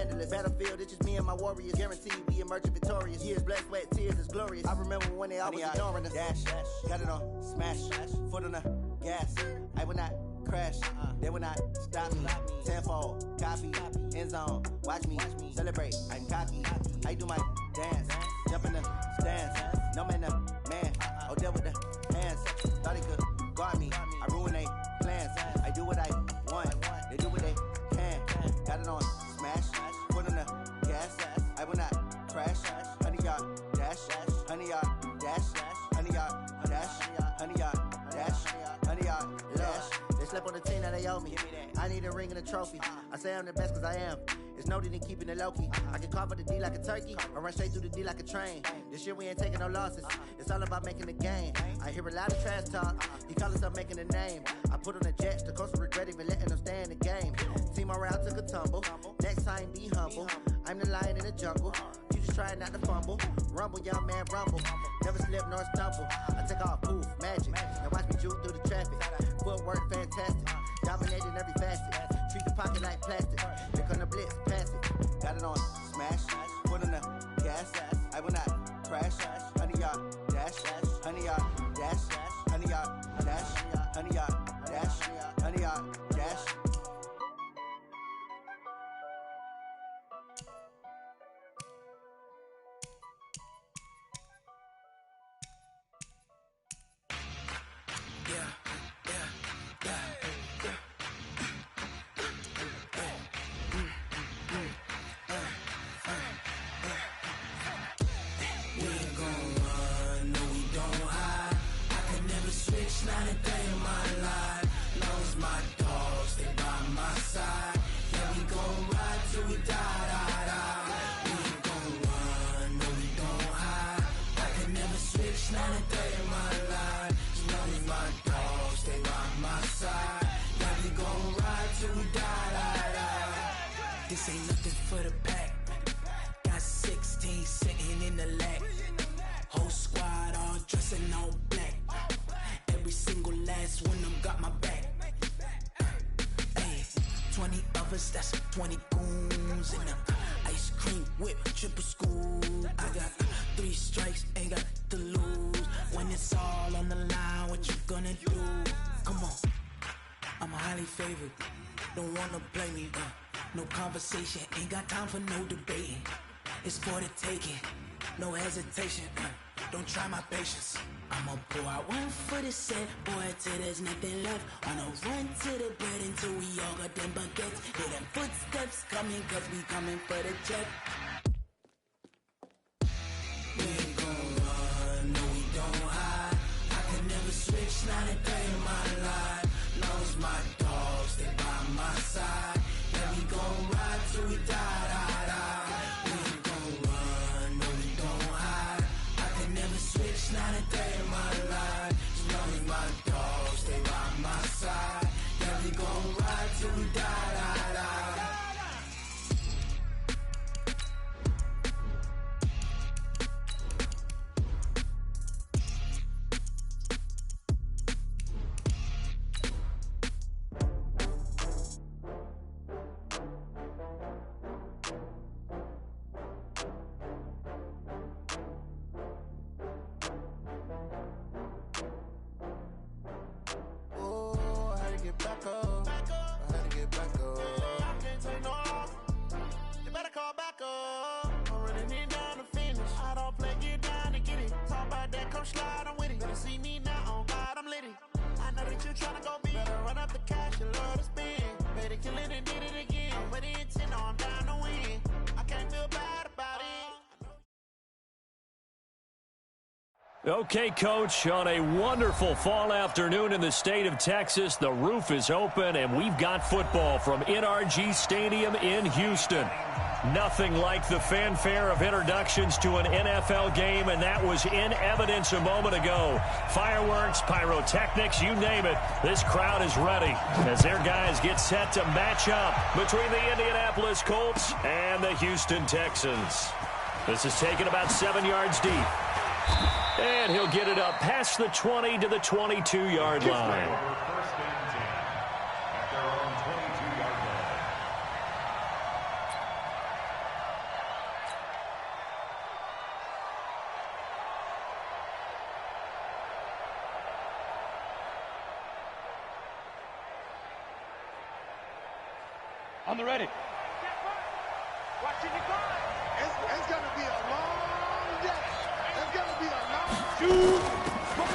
handle it. Battlefield, it's just me and my warriors. Guaranteed we emerging victorious. Years, blood, sweat, tears is glorious. I remember when they always ignoring us. Dash, got it on, smash, foot on the gas. I will not crash, they will not stop me. Tenfold, copy, end zone, watch me celebrate. I'm cocky, I do my dance, jump in the stands. No man, man, oh there with the hands. Thought he could guard me, I ruin they plans. I do what I want, they do what they can. Got it on, smash, foot on the gas. I will not crash, 100-yard dash, 100-yard dash, 100-yard dash, 100-yard dash, 100-yard dash. They slept on the team that they owe me. I need a ring and a trophy. I say I'm the best cause I am. It's noted in keeping it low-key. I can carve up the D like a turkey or run straight through the D like a train. This year we ain't taking no losses. It's all about making the game. I hear a lot of trash talk. He call himself making a name. I put on the Jets. The coach will regret even letting them stay in the game. Team morale took a tumble. Next time be humble. I'm the lion in the jungle. You just trying not to fumble. Rumble, young man, rumble. Never slip nor stumble. I take off, poof, magic. Now watch me juke through the traffic. Footwork fantastic. Dominating every facet. Treat the pocket like plastic. Here come the blitz, pass it. Got it on, smash. Foot on the gas. I will not crash. 100-yard dash. 100-yard dash. 100-yard dash. 100-yard dash. 100-yard dash. Not a day in my life. Knows my dogs, stay by my side. Yeah, we gon' ride till we die. We ain't gon' run, no, we don't hide. I can never switch, not a day in my life. Knows my dogs, stay by my side. Yeah, we gon' ride till we die. This ain't nothing for the pack. Got 16 sitting in the lap. Whole squad all dressing all black. Every single last one of them got my back. Hey, 20 of us, that's 20 goons in the ice cream whip, triple scoop. I got 3 strikes, ain't got to lose. When it's all on the line, what you gonna do? Come on, I'm highly favored. Don't wanna play me, no conversation, ain't got time for no debating. It's for the taking, no hesitation. Don't try my patience. I'ma pour out one for the set, boy, till there's nothing left. On a run to the bread until we all got them baguettes. Hear them footsteps coming, cause we coming for the jet. We ain't gon' run, no, we don't hide. I can never switch, not a day in my life. Knows my dogs, stay by my side. Yeah, we gon' ride till we die. We ain't gon' run, no, we don't hide. I can never switch, not a day in my life. Knows my dogs, stay by my side. Yeah, we gon' ride till we die. Okay, Coach, on a wonderful fall afternoon in the state of Texas, the roof is open, and we've got football from NRG Stadium in Houston. Nothing like the fanfare of introductions to an NFL game, and that was in evidence a moment ago. Fireworks, pyrotechnics, you name it. This crowd is ready as their guys get set to match up between the Indianapolis Colts and the Houston Texans. This is taken about 7 yards deep. And he'll get it up past the 20 to the 22-yard line. On the ready. Watching you go. It's going to be a long day. It's going to be a long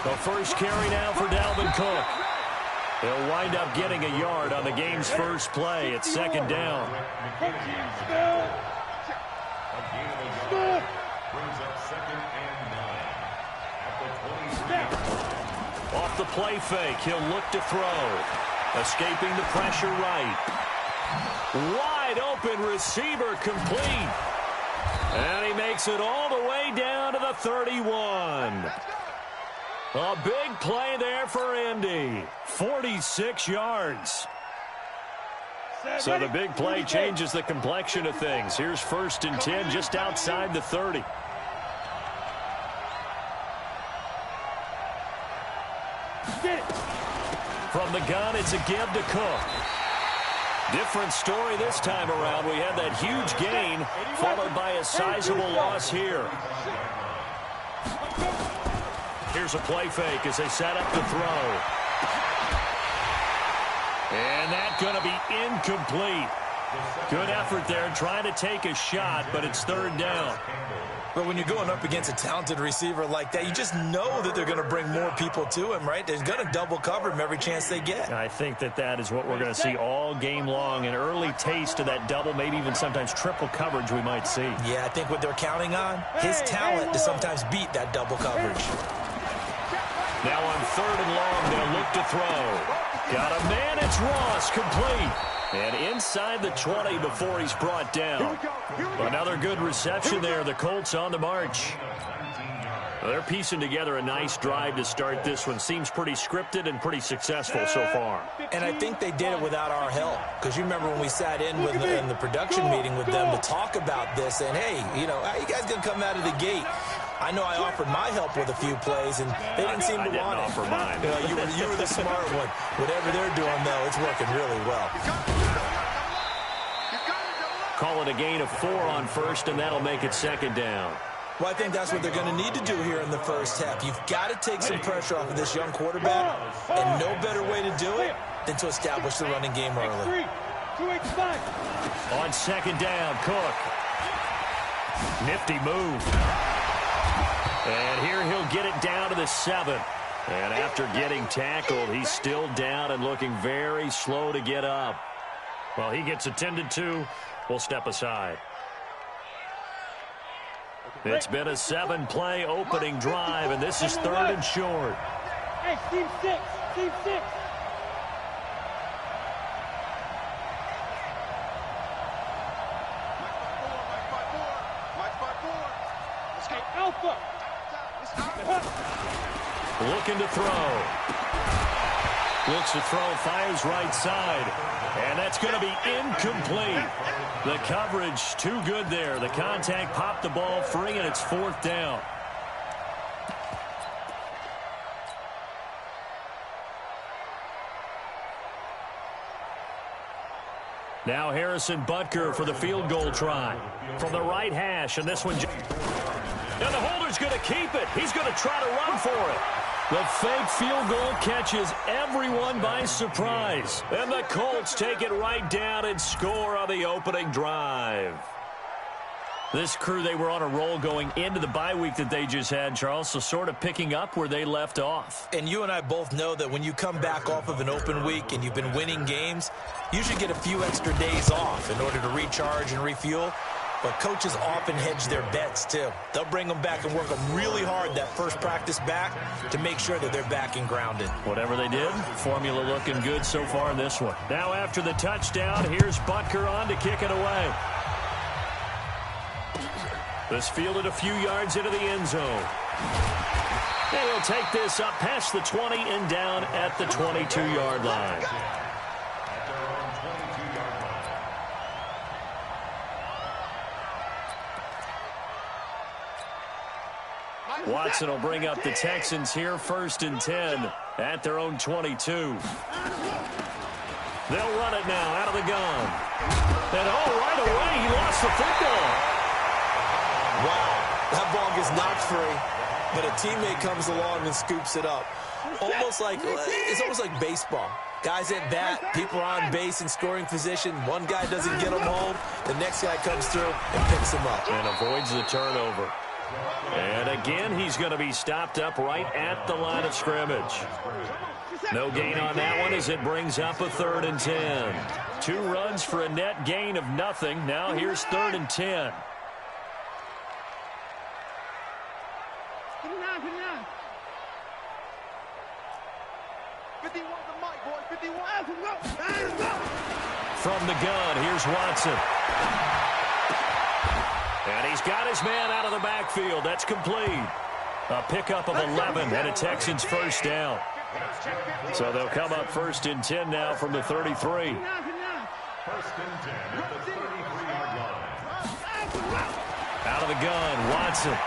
The first carry now for Dalvin Cook. He'll wind up getting a yard on the game's first play. It's second down. Brings up second and 9 at the 20. Off the play fake, he'll look to throw. Escaping the pressure right. Wide open receiver complete. And he makes it all the way down to the 31. A big play there for Indy. 46 yards. So the big play changes the complexion of things. Here's 1st and 10 just outside the 30. From the gun, it's a give to Cook. Different story this time around. We had that huge gain followed by a sizable loss here. Here's a play fake as they set up to throw. And that's going to be incomplete. Good effort there trying to take a shot, but it's 3rd down. But when you're going up against a talented receiver like that, you just know that they're going to bring more people to him, right? They're going to double cover him every chance they get. I think that is what we're going to see all game long. An early taste of that double, maybe even sometimes triple coverage we might see. Yeah, I think what they're counting on, his talent to sometimes beat that double coverage. Now on 3rd and long, they'll look to throw. Got a man, it's Ross, complete. And inside the 20 before he's brought down. Another good reception there. The Colts on the march. Well, they're piecing together a nice drive to start this one. Seems pretty scripted and pretty successful so far. And I think they did it without our help. Because you remember when we sat in the production meeting with them to talk about this. And, hey, you know, how you guys going to come out of the gate? I know I offered my help with a few plays, and they didn't seem to want it. Offer mine. You were the smart one. Whatever they're doing, though, it's working really well. Call it a gain of 4 on 1st, and that'll make it 2nd down. Well, I think that's what they're going to need to do here in the first half. You've got to take some pressure off of this young quarterback, and no better way to do it than to establish the running game early. On 2nd down, Cook. Nifty move. And here he'll get it down to the 7. And after getting tackled, he's still down and looking very slow to get up. Well, he gets attended to. We'll step aside. It's been a 7-play opening drive, and this is 3rd and short. Hey, team 6, team 6. Alpha. Looking to throw. Looks to throw, fires right side. And that's going to be incomplete. The coverage too good there. The contact popped the ball free, and it's 4th down. Now Harrison Butker for the field goal try. From the right hash, and this one... And the holder's going to keep it. He's going to try to run for it. The fake field goal catches everyone by surprise. And the Colts take it right down and score on the opening drive. This crew, they were on a roll going into the bye week that they just had, Charles, so sort of picking up where they left off. And you and I both know that when you come back off of an open week and you've been winning games, you should get a few extra days off in order to recharge and refuel. But coaches often hedge their bets, too. They'll bring them back and work them really hard that first practice back to make sure that they're back and grounded. Whatever they did, formula looking good so far in this one. Now after the touchdown, here's Butker on to kick it away. This fielded a few yards into the end zone. And he'll take this up past the 20 and down at the 22-yard line. Watson will bring up the Texans here, 1st and 10 at their own 22. They'll run it now out of the gun. And right away, he lost the football. Wow, that ball gets knocked free, but a teammate comes along and scoops it up. It's almost like baseball. Guys at bat, people on base in scoring position. One guy doesn't get them home. The next guy comes through and picks him up. And avoids the turnover. And again, he's going to be stopped up right at the line of scrimmage. No gain on that one as it brings up a 3rd and 10. 2 runs for a net gain of nothing. Now here's 3rd and 10. 51 the mic, boys. 51. From the gun, here's Watson. And he's got his man out of the backfield. That's complete. A pickup of 11 and a Texans first down. So they'll come up 1st and 10 now from the 33. 1st and 10 at the 33-yard line. Out of the gun, Watson.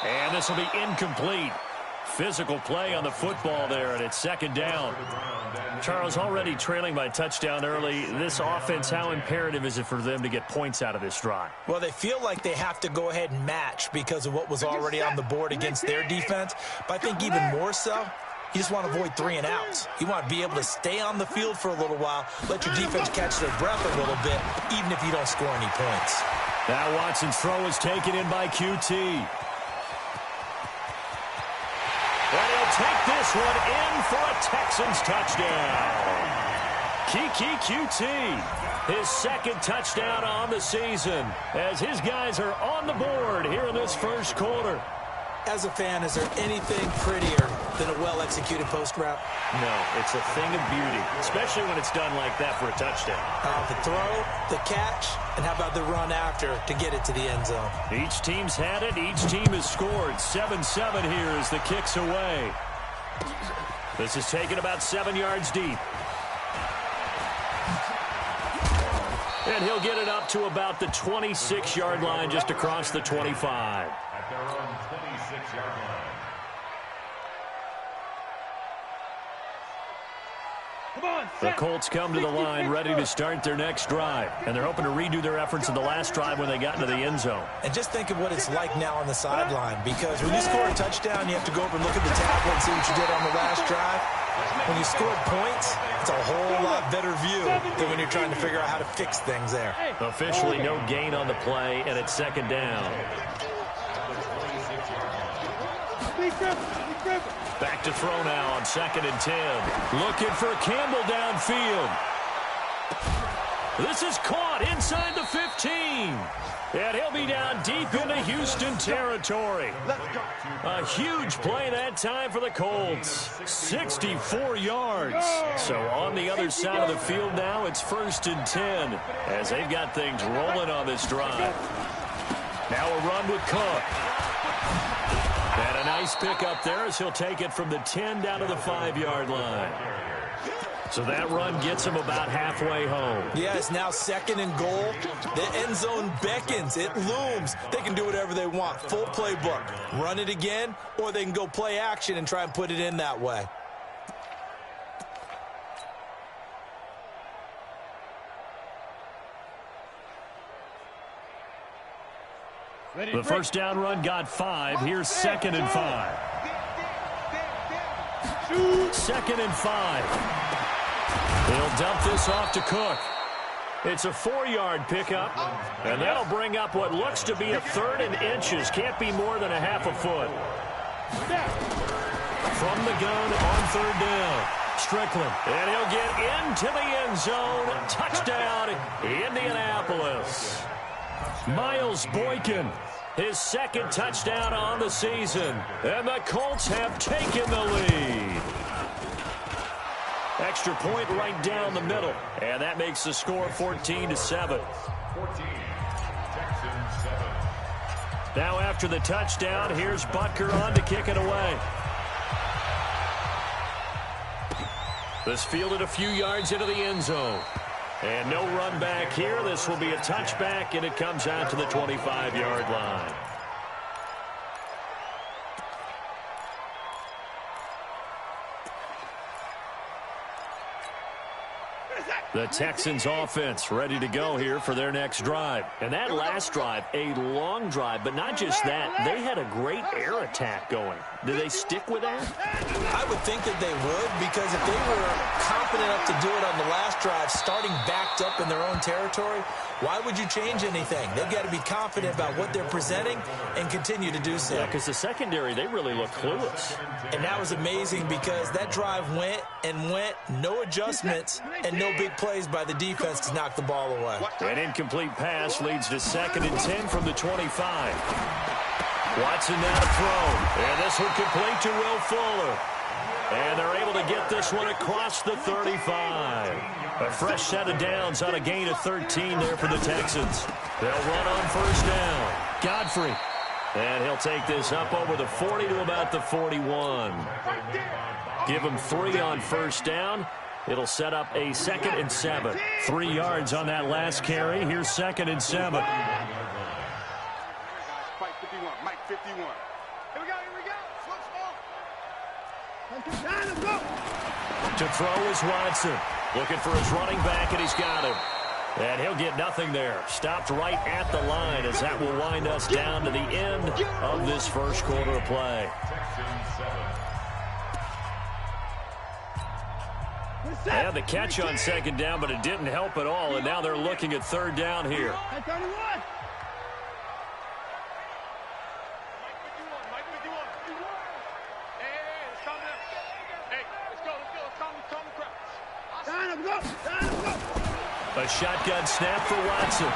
And this will be incomplete. Physical play on the football there, and it's 2nd down. Charles, already trailing by touchdown early. This offense, how imperative is it for them to get points out of this drive? Well, they feel like they have to go ahead and match because of what was already on the board against their defense. But I think even more so, you just want to avoid 3 and outs. You want to be able to stay on the field for a little while, let your defense catch their breath a little bit, even if you don't score any points. Now Watson's throw is taken in by QT. And he'll take this one in for a Texans touchdown. Kiki QT, his 2nd touchdown on the season, as his guys are on the board here in this 1st quarter. As a fan, is there anything prettier than a well-executed post route? No, it's a thing of beauty, especially when it's done like that for a touchdown. The throw, the catch, and how about the run after to get it to the end zone? Each team's had it. Each team has scored. 7-7 here as the kick's away. This is taken about 7 yards deep. And he'll get it up to about the 26-yard line, just across the 25. At their own 26-yard line. The Colts come to the line ready to start their next drive. And they're hoping to redo their efforts in the last drive when they got into the end zone. And just think of what it's like now on the sideline, because when you score a touchdown, you have to go over and look at the tablet and see what you did on the last drive. When you scored points, it's a whole lot better view than when you're trying to figure out how to fix things there. Officially no gain on the play, and it's 2nd down. Back to throw now on 2nd and 10. Looking for Campbell downfield. This is caught inside the 15. And he'll be down deep into Houston territory. A huge play that time for the Colts. 64 yards. So on the other side of the field now, it's 1st and 10 as they've got things rolling on this drive. Now a run with Cook. And a nice pick up there as he'll take it from the 10 down to the 5-yard line. So that run gets him about halfway home. Yeah, it's now 2nd and goal. The end zone beckons. It looms. They can do whatever they want. Full playbook. Run it again, or they can go play action and try and put it in that way. The first down run got 5. Here's 2nd and 5. 2nd and 5. They'll dump this off to Cook. It's a 4-yard pickup, and that'll bring up what looks to be a 3rd and inches. Can't be more than a half a foot. From the gun on 3rd down. Strickland, and he'll get into the end zone. Touchdown, Indianapolis. Miles Boykin, his 2nd touchdown on the season, and the Colts have taken the lead. Extra point right down the middle, and that makes the score 14-7. 14, Texans 7. Now after the touchdown, here's Butker on to kick it away. This fielded a few yards into the end zone. And no run back here. This will be a touchback, and it comes out to the 25-yard line. The Texans offense ready to go here for their next drive. And that last drive, a long drive, but not just that. They had a great air attack going. Do they stick with that? I would think that they would, because if they were confident enough to do it on the last drive, starting backed up in their own territory, why would you change anything? They've got to be confident about what they're presenting and continue to do so. Yeah, because the secondary, they really look clueless. And that was amazing because that drive went and went, no adjustments, and no big plays by the defense to knock the ball away. An incomplete pass leads to 2nd and 10 from the 25. Watson now to throw. And this one complete to Will Fuller. And they're able to get this one across the 35. A fresh set of downs on a gain of 13 there for the Texans. They'll run on 1st down. Godfrey. And he'll take this up over the 40 to about the 41. Give him 3 on 1st down. It'll set up a 2nd and 7. 3 yards on that last carry. Here's 2nd and 7. Mike 51. Mike 51. Here we go. Switch ball. To throw is Watson. Looking for his running back, and he's got him. And he'll get nothing there. Stopped right at the line, as that will wind us down to the end of this first quarter of play. And the catch on 2nd down, but it didn't help at all. And now they're looking at 3rd down here. A shotgun snap for Watson.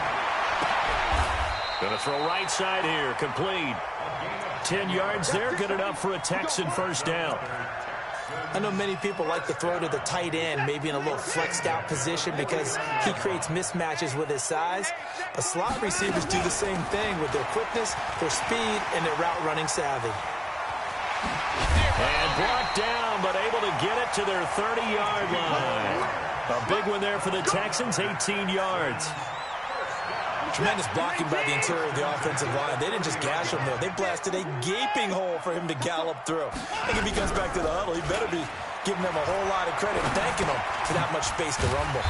Going to throw right side here. Complete. 10 yards there. Good enough for a Texan 1st down. I know many people like to throw to the tight end, maybe in a little flexed out position because he creates mismatches with his size. But slot receivers do the same thing with their quickness, their speed, and their route running savvy. And brought down, but able to get it to their 30-yard line. A big one there for the Texans, 18 yards. Tremendous blocking by the interior of the offensive line. They didn't just gash him there. They blasted a gaping hole for him to gallop through. I think if he comes back to the huddle, he better be giving them a whole lot of credit and thanking them for that much space to rumble.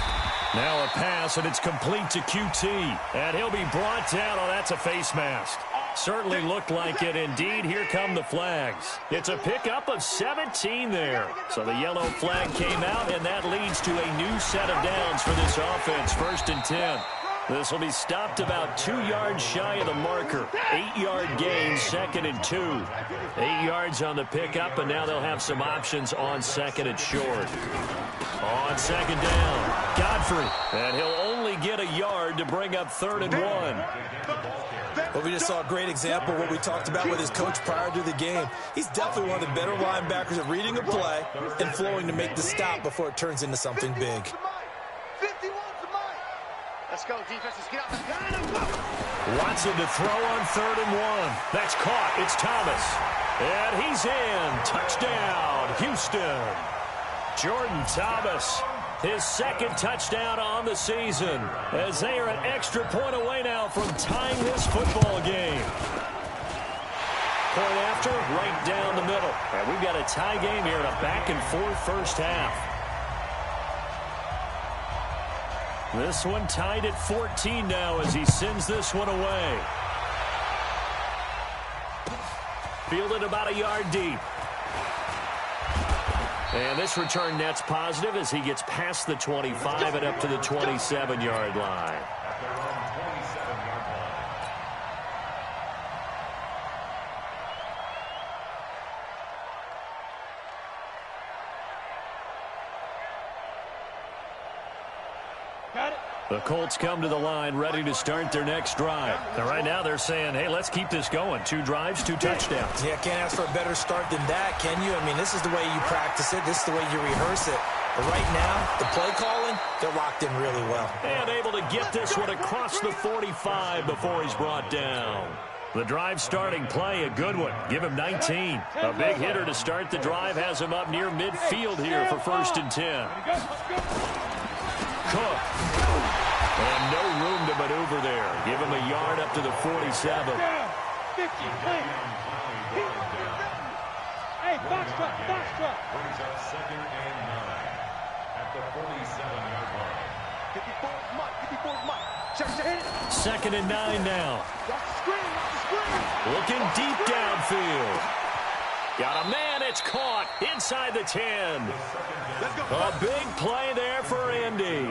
Now a pass, and it's complete to QT. And he'll be brought down. Oh, that's a face mask. Certainly looked like it. Indeed, here come the flags. It's a pickup of 17 there. So the yellow flag came out, and that leads to a new set of downs for this offense. 1st and 10. This will be stopped about 2 yards shy of the marker. 8-yard gain, 2nd and 2. 8 yards on the pickup, and now they'll have some options on 2nd and short. On 2nd down, Godfrey. And he'll only get a yard to bring up 3rd and 1. Well, we just saw a great example of what we talked about with his coach prior to the game. He's definitely one of the better linebackers at reading a play and flowing to make the stop before it turns into something big. Let's go, defense. Let's get out the Watson to throw on 3rd and 1. That's caught. It's Thomas. And he's in. Touchdown, Houston. Jordan Thomas, his 2nd touchdown on the season, as they are an extra point away now from tying this football game. Point after, right down the middle. And we've got a tie game here in a back-and-forth first half. This one tied at 14 now as he sends this one away. Fielded about a yard deep. And this return net's positive as he gets past the 25 and up to the 27-yard line. The Colts come to the line ready to start their next drive. And right now they're saying, hey, let's keep this going. 2 drives, 2 touchdowns. Yeah, can't ask for a better start than that, can you? I mean, this is the way you practice it. This is the way you rehearse it. But right now, the play calling, they're locked in really well. And able to get this one across the 45 before he's brought down. The drive starting play, a good one. Give him 19. A big hitter to start the drive has him up near midfield here for 1st and 10. Cook. And no room to maneuver there. Give him a yard up to the 47. 50, hey, box truck. Brings up 2nd and 9 at the 47-yard line. 54 Mike. Check it. 2nd and 9 now. Looking deep downfield. Got a man. It's caught inside the 10. A big play there for Indy.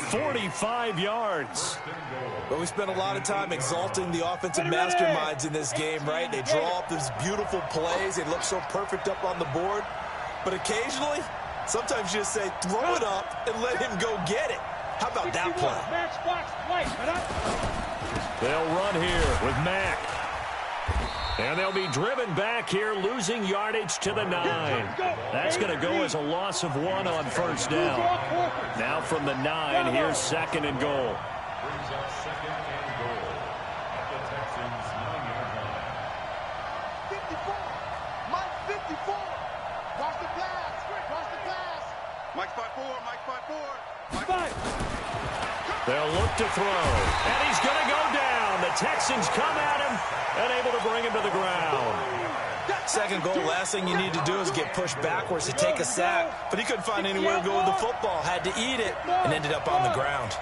45 yards. But we spent a lot of time exalting the offensive masterminds in this game, right? They draw up these beautiful plays. They look so perfect up on the board. But occasionally, sometimes you just say, throw it up and let him go get it. How about that play? They'll run here with Mack. And they'll be driven back here, losing yardage to the 9. That's going to go as a loss of 1 on first down. Now from the 9, here's 2nd and goal. Brings up 2nd and goal at the Texans' 9-yard line. 54. Mike 54. Watch the pass. Watch the pass. Mike spot 4. Mike spot 4. They'll look to throw, and he's going to go down. The Texans come at him and able to bring him to the ground. 2nd goal, last thing you need to do is get pushed backwards to take a sack. But he couldn't find anywhere to go with the football. Had to eat it and ended up on the ground.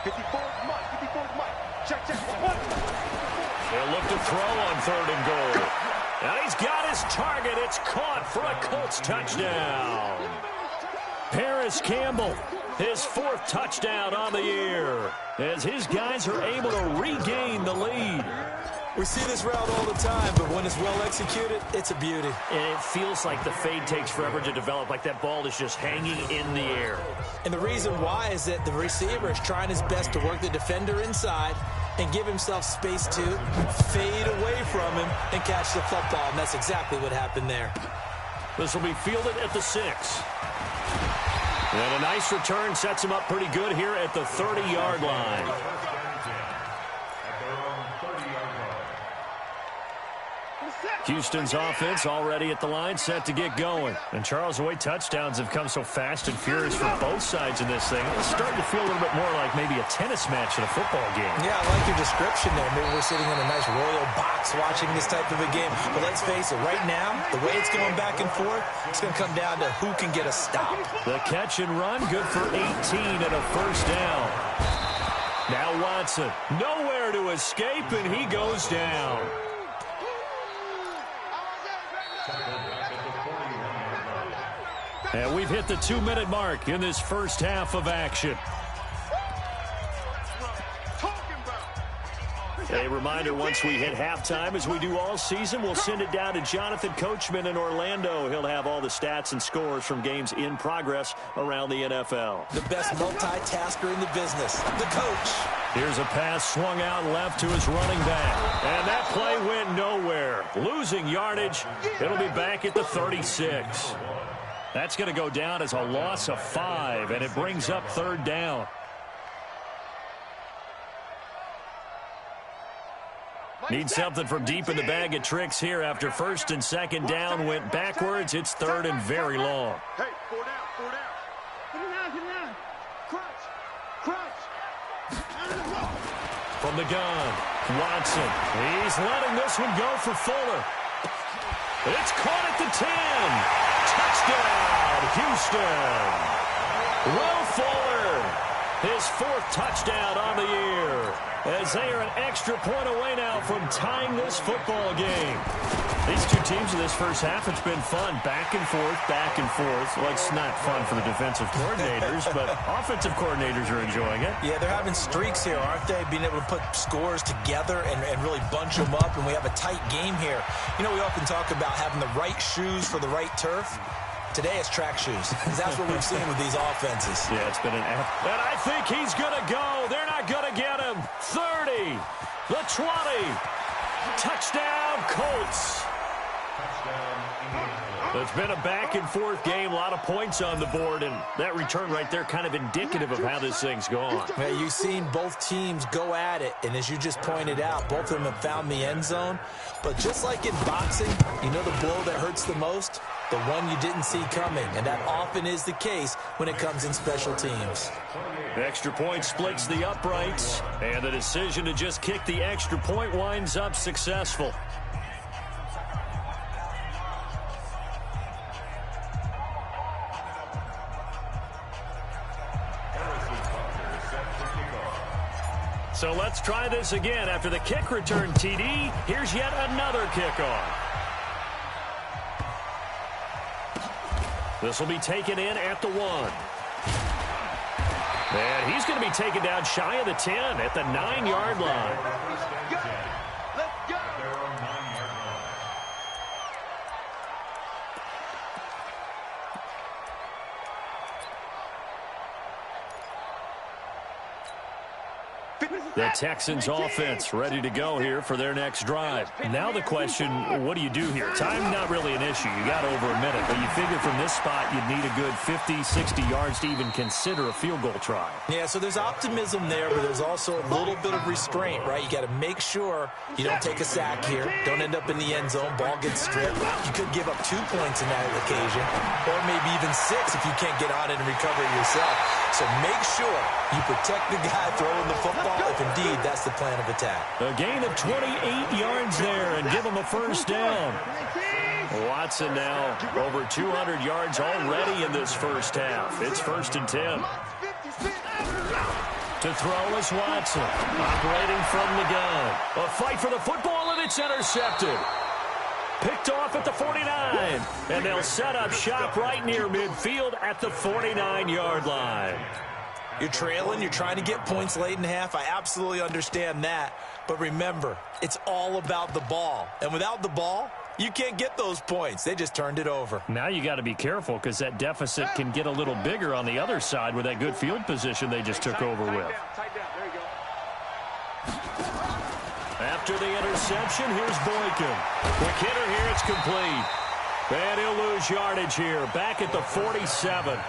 54 Mike. 54 Mike. Check. They'll look to throw on 3rd and goal. And he's got his target. It's caught for a Colts touchdown. Paris Campbell, his 4th touchdown on the year, as his guys are able to regain the lead. We see this route all the time, but when it's well executed, it's a beauty. And it feels like the fade takes forever to develop, like that ball is just hanging in the air. And the reason why is that the receiver is trying his best to work the defender inside and give himself space to fade away from him and catch the football, and that's exactly what happened there. This will be fielded at the 6. And a nice return sets him up pretty good here at the 30-yard line. Houston's offense already at the line, set to get going. And Charles, the way touchdowns have come so fast and furious for both sides in this thing, it's starting to feel a little bit more like maybe a tennis match in a football game. Yeah, I like your description there. Maybe we're sitting in a nice royal box watching this type of a game. But let's face it, right now, the way it's going back and forth, it's going to come down to who can get a stop. The catch and run, good for 18 and a first down. Now Watson, nowhere to escape, and he goes down. And we've hit the 2-minute mark in this first half of action. A reminder, once we hit halftime, as we do all season, we'll send it down to Jonathan Coachman in Orlando. He'll have all the stats and scores from games in progress around the NFL. The best multitasker in the business, the coach. Here's a pass swung out left to his running back. And that play went nowhere. Losing yardage. It'll be back at the 36. That's going to go down as a loss of 5, and it brings up 3rd down. Need something from deep in the bag of tricks here after 1st and 2nd down went backwards. It's 3rd and very long. Hey, 4 down. Get it down. Crunch. From the gun, Watson. He's letting this one go for Fuller. It's caught at the 10. Touchdown, Houston. Will Fuller, his 4th touchdown on the year, as they are an extra point away now from tying this football game. These two teams in this first half, it's been fun. Back and forth, back and forth. Well, it's not fun for the defensive coordinators, but offensive coordinators are enjoying it. Yeah, they're having streaks here, aren't they? Being able to put scores together and really bunch them up, and we have a tight game here. You know, we often talk about having the right shoes for the right turf. Today it's track shoes. That's what we've seen with these offenses. Yeah, it's been an effort. And I think he's going to go. They're not going to get him. 30, the 20. Touchdown, Colts. It's been a back-and-forth game, a lot of points on the board, and that return right there kind of indicative of how this thing's gone. Yeah, you've seen both teams go at it, and as you just pointed out, both of them have found the end zone. But just like in boxing, you know the blow that hurts the most? The one you didn't see coming, and that often is the case when it comes in special teams. The extra point splits the uprights, and the decision to just kick the extra point winds up successful. So let's try this again. After the kick return TD, here's yet another kickoff. This will be taken in at the 1. And he's going to be taken down shy of the 10 at the 9-yard line. Let's go. The Texans offense ready to go here for their next drive. Now the question, what do you do here? Time not really an issue. You got over a minute, but you figure from this spot you'd need a good 50, 60 yards to even consider a field goal try. Yeah, so there's optimism there, but there's also a little bit of restraint, right? You got to make sure you don't take a sack here. Don't end up in the end zone. Ball gets stripped. You could give up 2 points in that occasion, or maybe even 6 if you can't get on it and recover it yourself. So make sure you protect the guy throwing the football if indeed that's the plan of attack. A gain of 28 yards there and give him a first down. Watson now over 200 yards already in this first half. It's 1st and 10. To throw is Watson, operating from the gun. A fight for the football, and it's intercepted. Picked off at the 49, and they'll set up shop right near midfield at the 49-yard line. You're trailing, you're trying to get points late in half. I absolutely understand that. But remember, it's all about the ball. And without the ball, you can't get those points. They just turned it over. Now you got to be careful because that deficit can get a little bigger on the other side with that good field position they just took over with. After the interception, here's Boykin. Quick hitter here, it's complete. And he'll lose yardage here, back at the 47.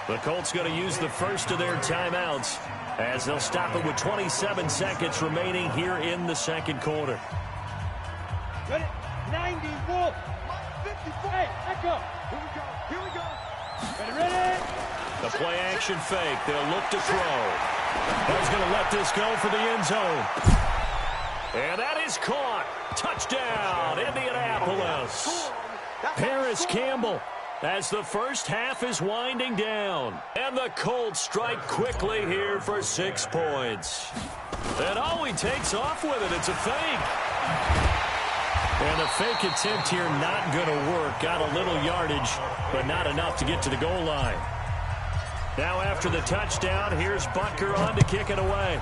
The Colts going to use the first of their timeouts as they'll stop it with 27 seconds remaining here in the second quarter. Ready? 90, Wolf. 54. Hey, echo. Here we go. Ready? The play action fake. They'll look to throw. He's going to let this go for the end zone. And that is caught. Touchdown, Indianapolis. Paris Campbell as the first half is winding down. And the Colts strike quickly here for 6 points. And oh, he takes off with it. It's a fake. And the fake attempt here not going to work. Got a little yardage, but not enough to get to the goal line. Now after the touchdown, here's Butker on to kick it away.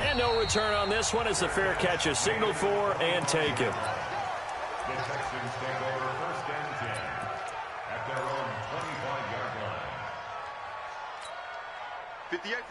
And no return on this one as the fair catch is signaled for and taken. The Texans take over 1st and 10 at their own 25-yard line.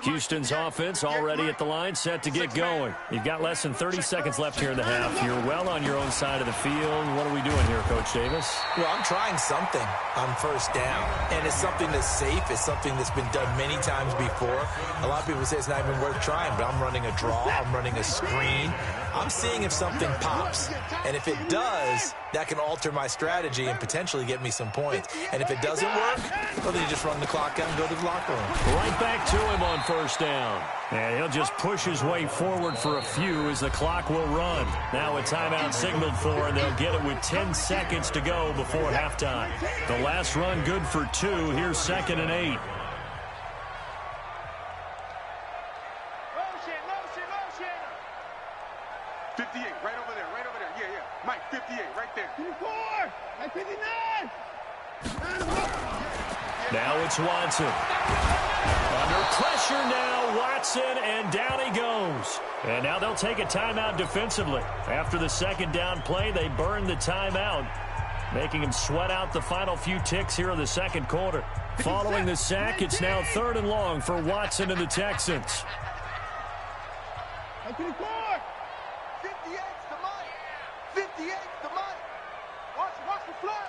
Houston's offense already at the line, set to get going. You've got less than 30 seconds left here in the half. You're well on your own side of the field. What are we doing here, Coach Davis? Well, I'm trying something on 1st down, and it's something that's safe. It's something that's been done many times before. A lot of people say it's not even worth trying, but I'm running a draw. I'm running a screen. I'm seeing if something pops, and if it does, that can alter my strategy and potentially get me some points. And if it doesn't work, well, then you just run the clock out and go to the locker room. Right back to him on 1st down. And he'll just push his way forward for a few as the clock will run. Now a timeout signaled for, and they'll get it with 10 seconds to go before halftime. The last run good for 2. Here's 2nd and 8. Motion. 58, right over there. Yeah. Mike, 58, right there. 54. Mike, 59. Now it's Watson. Under pressure now, Watson, and down he goes. And now they'll take a timeout defensively. After the 2nd down play, they burn the timeout, making him sweat out the final few ticks here in the 2nd quarter. Following the sack, it's now 3rd and long for Watson and the Texans. 54. 58's the Mike. 58's the Mike. Watch the flood.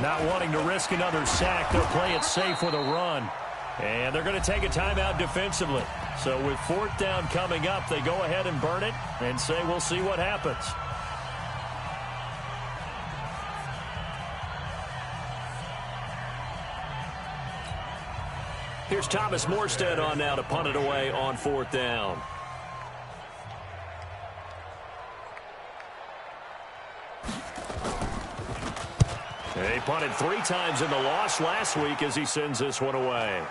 Not wanting to risk another sack, they'll play it safe with a run. And they're going to take a timeout defensively. So with 4th down coming up, they go ahead and burn it and say we'll see what happens. Here's Thomas Morstead on now to punt it away on 4th down. He punted 3 times in the loss last week as he sends this one away.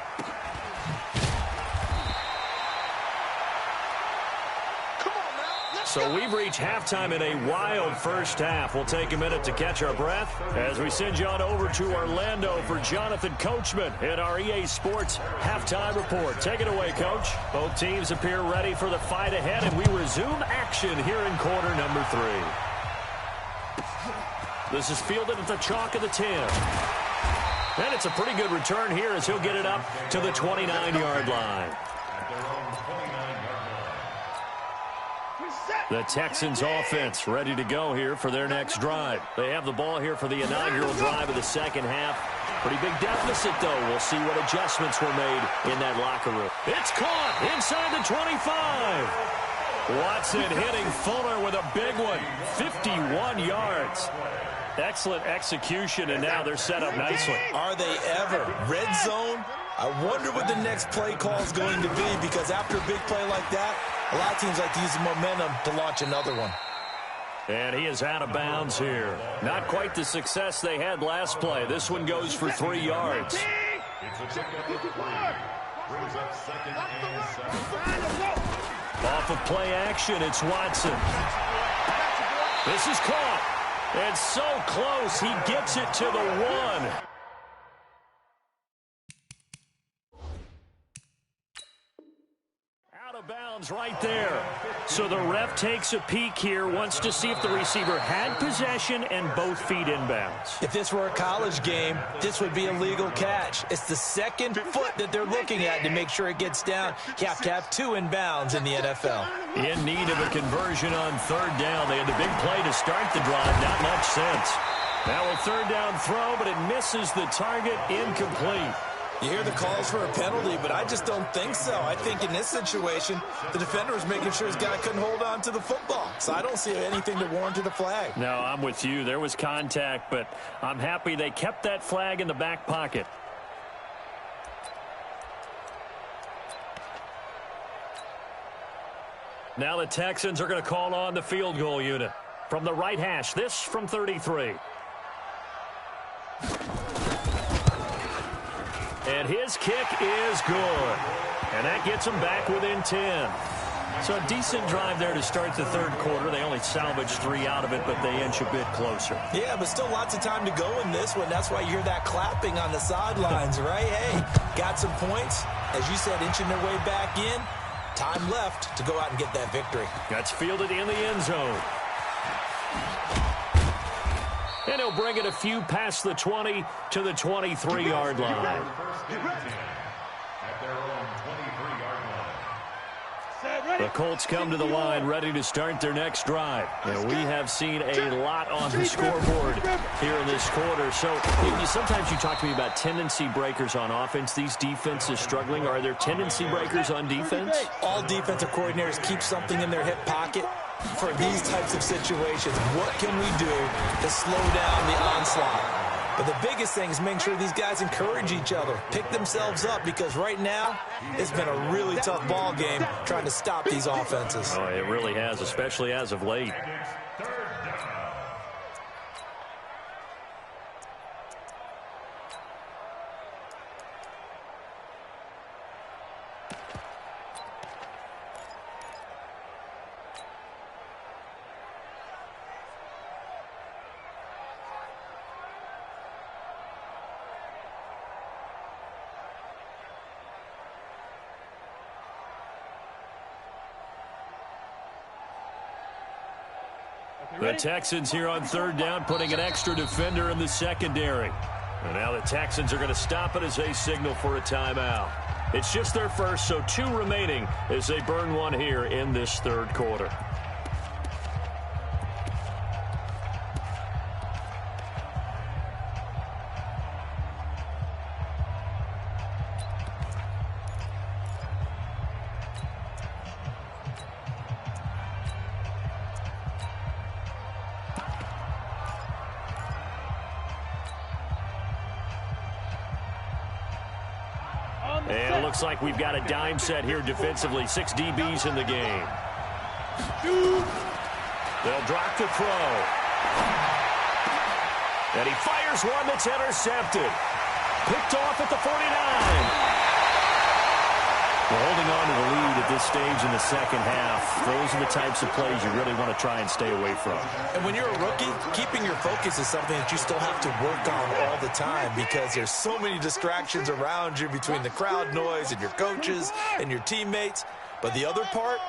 So we've reached halftime in a wild first half. We'll take a minute to catch our breath as we send you on over to Orlando for Jonathan Coachman in our EA Sports Halftime Report. Take it away, Coach. Both teams appear ready for the fight ahead, and we resume action here in quarter number 3. This is fielded at the chalk of the 10. And it's a pretty good return here as he'll get it up to the 29-yard line. The Texans offense ready to go here for their next drive. They have the ball here for the inaugural drive of the second half. Pretty big deficit, though. We'll see what adjustments were made in that locker room. It's caught inside the 25. Watson hitting Fuller with a big one. 51 yards. Excellent execution, and now they're set up nicely. Are they ever? Red zone? I wonder what the next play call is going to be, because after a big play like that, a lot of teams like to use the momentum to launch another one. And he is out of bounds here. Not quite the success they had last play. This one goes for 3 yards. It's a pickup of 3. Brings up 2nd and 7. Off of play action, it's Watson. This is caught. And so close, he gets it to the 1. Out of bounds right there. So the ref takes a peek here, wants to see if the receiver had possession and both feet inbounds. If this were a college game, this would be a legal catch. It's the second foot that they're looking at to make sure it gets down. You have to have 2 inbounds in the NFL. In need of a conversion on 3rd down. They had the big play to start the drive. Not much sense. Now a 3rd down throw, but it misses the target. Incomplete. You hear the calls for a penalty, but I just don't think so. I think in this situation, the defender was making sure his guy couldn't hold on to the football. So I don't see anything to warrant a flag. No, I'm with you. There was contact, but I'm happy they kept that flag in the back pocket. Now the Texans are going to call on the field goal unit. From the right hash, this from 33. And his kick is good. And that gets them back within 10. So a decent drive there to start the 3rd quarter. They only salvaged 3 out of it, but they inch a bit closer. Yeah, but still lots of time to go in this one. That's why you hear that clapping on the sidelines, right? Hey, got some points. As you said, inching their way back in. Time left to go out and get that victory. That's fielded in the end zone. And he'll bring it a few past the 20 to the 23-yard line. At their own 23-yard line. The Colts come to the line ready to start their next drive. And we have seen a lot on the scoreboard here in this quarter. So sometimes you talk to me about tendency breakers on offense. These defenses struggling. Are there tendency breakers on defense? All defensive coordinators keep something in their hip pocket for these types of situations. What can we do to slow down the onslaught? But the biggest thing is making sure these guys encourage each other, pick themselves up, because right now it's been a really tough ball game trying to stop these offenses. Oh, it really has, especially as of late. The Texans here on 3rd down, putting an extra defender in the secondary. And now the Texans are going to stop it as they signal for a timeout. It's just their first, so 2 remaining as they burn one here in this 3rd quarter. And it looks like we've got a dime set here defensively. 6 DBs in the game. They'll drop the throw. And he fires one that's intercepted. Picked off at the 49. We're holding on to the lead at this stage in the second half. Those are the types of plays you really want to try and stay away from. And when you're a rookie, keeping your focus is something that you still have to work on all the time because there's so many distractions around you between the crowd noise and your coaches and your teammates. But the other part,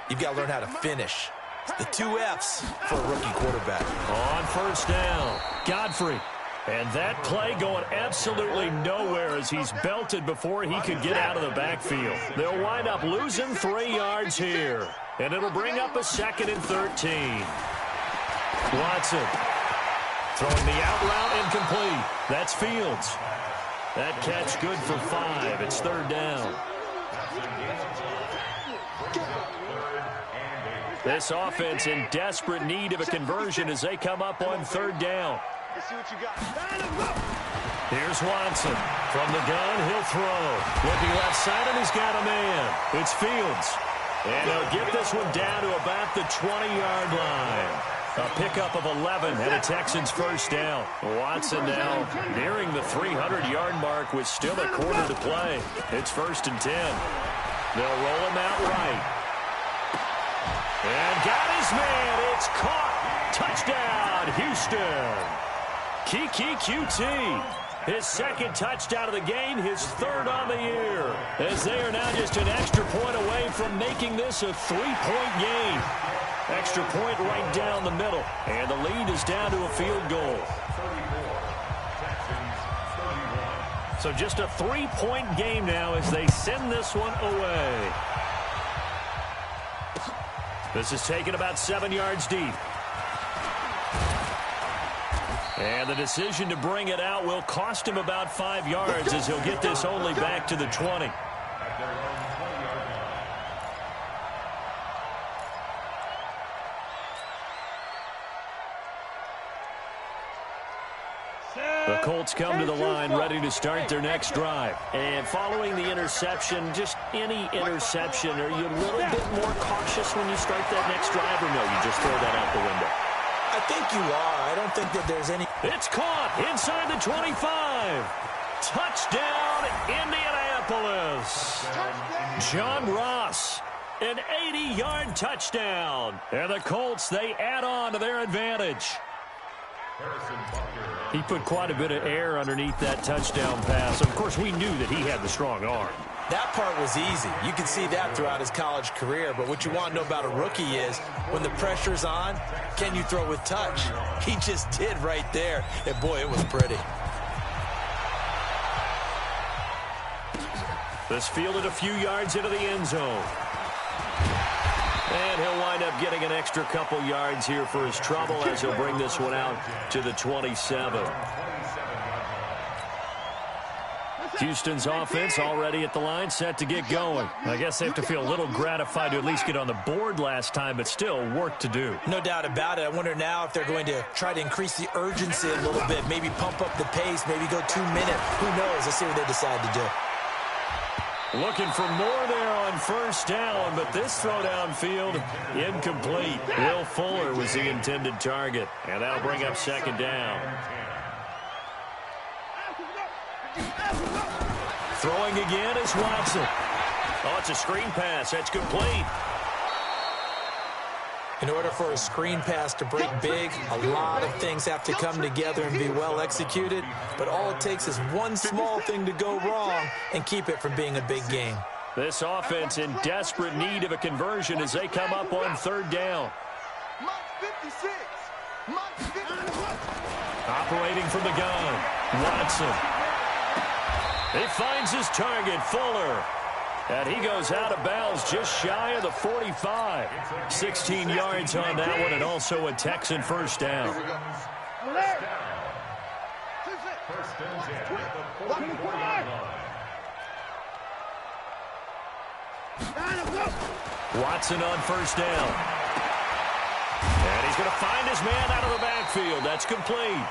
you've got to learn how to finish. It's the 2 F's for a rookie quarterback. On first down, Godfrey. And that play going absolutely nowhere as he's belted before he could get out of the backfield. They'll wind up losing 3 yards here. And it'll bring up a 2nd and 13. Watson throwing the out route incomplete. That's Fields. That catch good for 5. It's 3rd down. This offense in desperate need of a conversion as they come up on 3rd down. Here's Watson. From the gun, he'll throw. Looking left side, and he's got a man. It's Fields. And he'll get this one down to about the 20-yard line. A pickup of 11 and a Texans first down. Watson now nearing the 300-yard mark with still a quarter to play. It's 1st and 10. They'll roll him out right. And got his man. It's caught. Touchdown, Houston. Kiki QT. His 2nd touchdown of the game, his 3rd on the year. As they are now just an extra point away from making this a 3-point game. Extra point right down the middle. And the lead is down to a field goal. So just a 3-point game now as they send this one away. This is taken about 7 yards deep. And the decision to bring it out will cost him about 5 yards as he'll get this only back to the 20. The Colts come to the line ready to start their next drive. And following the interception, just any interception, are you a little bit more cautious when you start that next drive, or no, you just throw that out the window? I think you are. I don't think that there's any... It's caught inside the 25. Touchdown, Indianapolis. John Ross, an 80-yard touchdown. And the Colts, they add on to their advantage. He put quite a bit of air underneath that touchdown pass. Of course, we knew that he had the strong arm. That part was easy. You can see that throughout his college career. But what you want to know about a rookie is when the pressure's on, can you throw with touch? He just did right there. And, boy, it was pretty. This fielded a few yards into the end zone. And he'll wind up getting an extra couple yards here for his trouble as he'll bring this one out to the 27. Houston's offense already at the line, set to get going. I guess they have to feel a little gratified to at least get on the board last time, but still work to do. No doubt about it. I wonder now if they're going to try to increase the urgency a little bit, maybe pump up the pace, maybe go 2 minutes. Who knows? Let's see what they decide to do. Looking for more there on first down, but this throw downfield, incomplete. Will Fuller was the intended target, and that'll bring up 2nd down. Throwing again is Watson. Oh, it's a screen pass. That's complete. In order for a screen pass to break big, a lot of things have to come together and be well executed. But all it takes is one small thing to go wrong and keep it from being a big game. This offense in desperate need of a conversion as they come up on 3rd down. Operating from the gun, Watson. He finds his target, Fuller. And he goes out of bounds just shy of the 45. 16 yards on that one, and also a Texan first down. Watson on first down. And he's going to find his man out of the backfield. That's complete.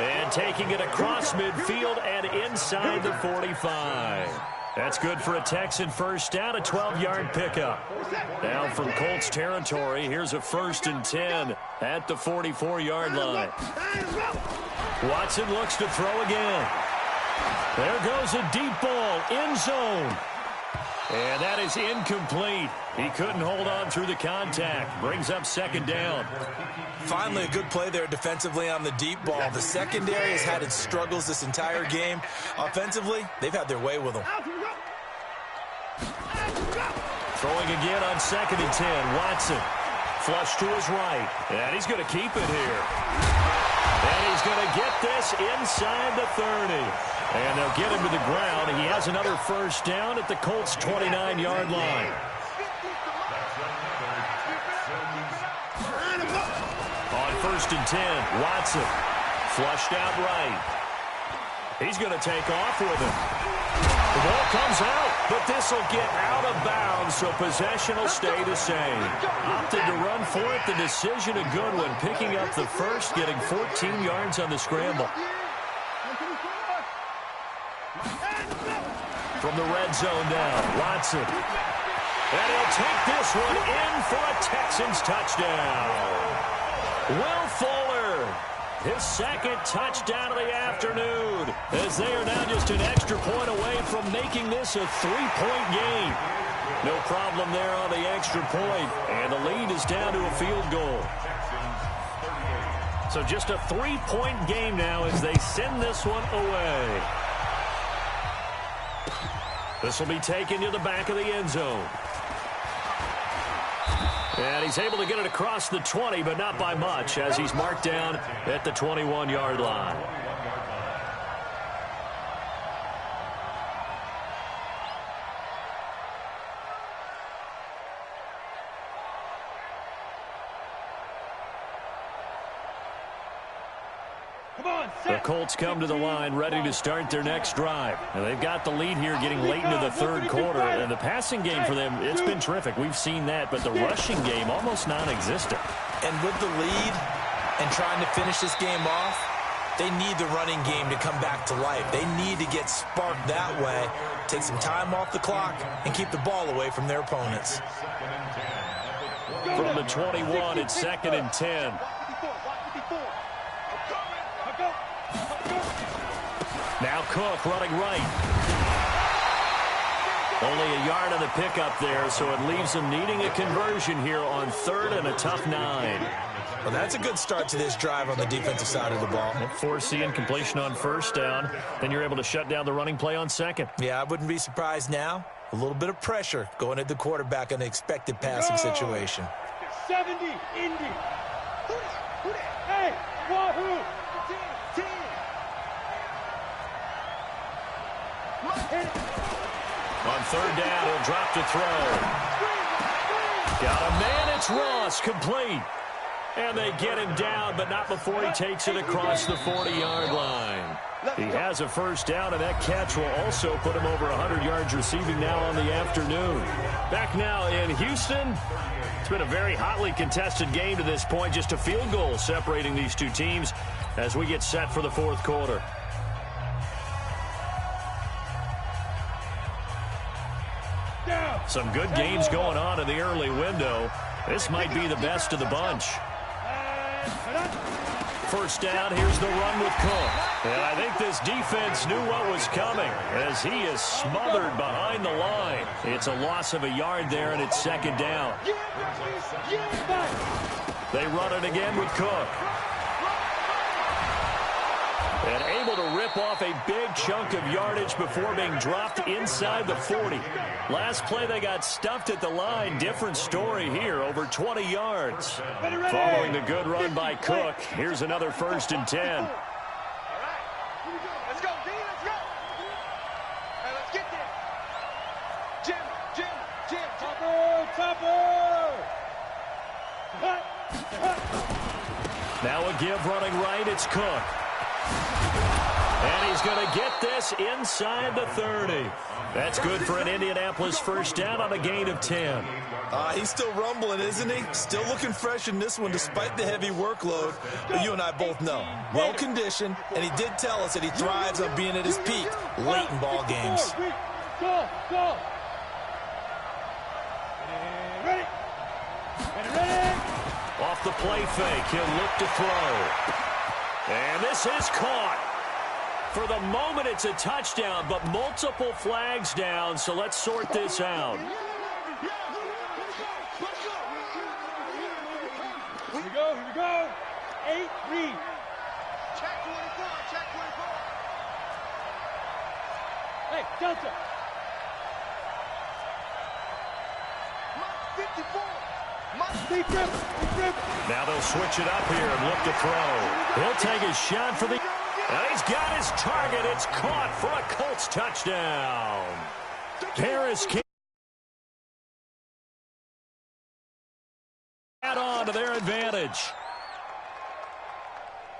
And taking it across midfield and inside the 45. That's good for a Texan first down, a 12-yard pickup. Now from Colts territory, here's a 1st and 10 at the 44-yard line. Watson looks to throw again. There goes a deep ball, end zone. And that is incomplete. He couldn't hold on through the contact. Brings up second down. Finally, a good play there defensively on the deep ball. The secondary has had its struggles this entire game. Offensively, they've had their way with them. Throwing again on 2nd and 10. Watson. Flush to his right. And he's going to keep it here. And he's going to get this inside the 30. And they'll get him to the ground. He has another first down at the Colts' 29-yard line. On 1st and 10, Watson. Flushed out right. He's going to take off with it. The ball comes out, but this will get out of bounds, so possession will stay the same. Opted to run for it. The decision a good one, picking up the first, getting 14 yards on the scramble. From the red zone now, Watson. And he'll take this one in for a Texans touchdown. Will Fuller, his second touchdown of the afternoon, as they are now just an extra point away from making this a 3-point game. No problem there on the extra point, and the lead is down to a field goal. So just a 3-point game now as they send this one away. This will be taken to the back of the end zone. And he's able to get it across the 20, but not by much, as he's marked down at the 21-yard line. The Colts come to the line ready to start their next drive. And they've got the lead here getting late into the third quarter. And the passing game for them, it's been terrific. We've seen that. But the rushing game, almost non-existent. And with the lead and trying to finish this game off, they need the running game to come back to life. They need to get sparked that way, take some time off the clock, and keep the ball away from their opponents. From the 21, it's 2nd and 10. Now Cook running right. Only a yard on the pickup there, so it leaves them needing a conversion here on 3rd and a tough 9. Well, that's a good start to this drive on the defensive side of the ball. Force the incompletion on 1st down. Then you're able to shut down the running play on 2nd. Yeah, I wouldn't be surprised now. A little bit of pressure going at the quarterback in the expected passing situation. 70, Indy. Hey, Wahoo. On 3rd down, he'll drop to throw. Got a man, it's Ross, complete. And they get him down, but not before he takes it across the 40-yard line. He has a first down, and that catch will also put him over 100 yards receiving now on the afternoon. Back now in Houston. It's been a very hotly contested game to this point. Just a field goal separating these two teams as we get set for the 4th quarter. Some good games going on in the early window. This might be the best of the bunch. First down, here's the run with Cook. And I think this defense knew what was coming as he is smothered behind the line. It's a loss of a yard there, and it's 2nd down. They run it again with Cook. And able to rip off a big chunk of yardage before being dropped inside the 40. Last play, they got stuffed at the line. Different story here, over 20 yards. Following the good run by Cook, here's another 1st and 10. All right. Let's go, D. Let's go. Hey, let's get there. Jim. Topper. Now a give running right, it's Cook. And he's going to get this inside the 30. That's good for an Indianapolis first down on a gain of 10. He's still rumbling, isn't he? Still looking fresh in this one despite the heavy workload. But you and I both know, well-conditioned, and he did tell us that he thrives on being at his peak late in ball games. Go. Ready. Off the play fake, he'll look to throw. And this is caught. For the moment, it's a touchdown, but multiple flags down, so let's sort this out. Here we go, here we go. 8, read. Check 24, check 24. Hey, Delta. My 54. Stay grip. Now they'll switch it up here and look to throw. He'll take a shot for the... And he's got his target. It's caught for a Colts touchdown. Paris can't add on to their advantage.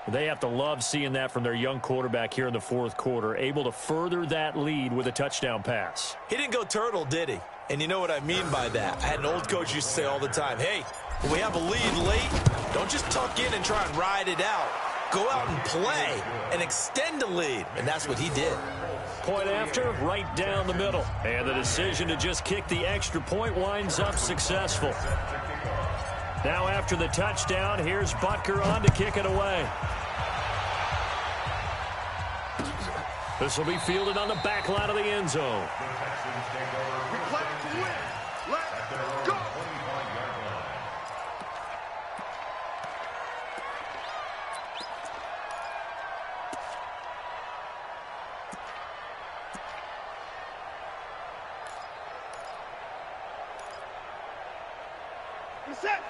They have to love seeing that from their young quarterback here in the fourth quarter, able to further that lead with a touchdown pass. He didn't go turtle, did he? And you know what I mean by that. I had an old coach used to say all the time, hey, when we have a lead late, don't just tuck in and try and ride it out. Go out and play and extend the lead. And that's what he did. Point after, right down the middle. And the decision to just kick the extra point winds up successful. Now after the touchdown, here's Butker on to kick it away. This will be fielded on the back line of the end zone. We play to win. Let's go.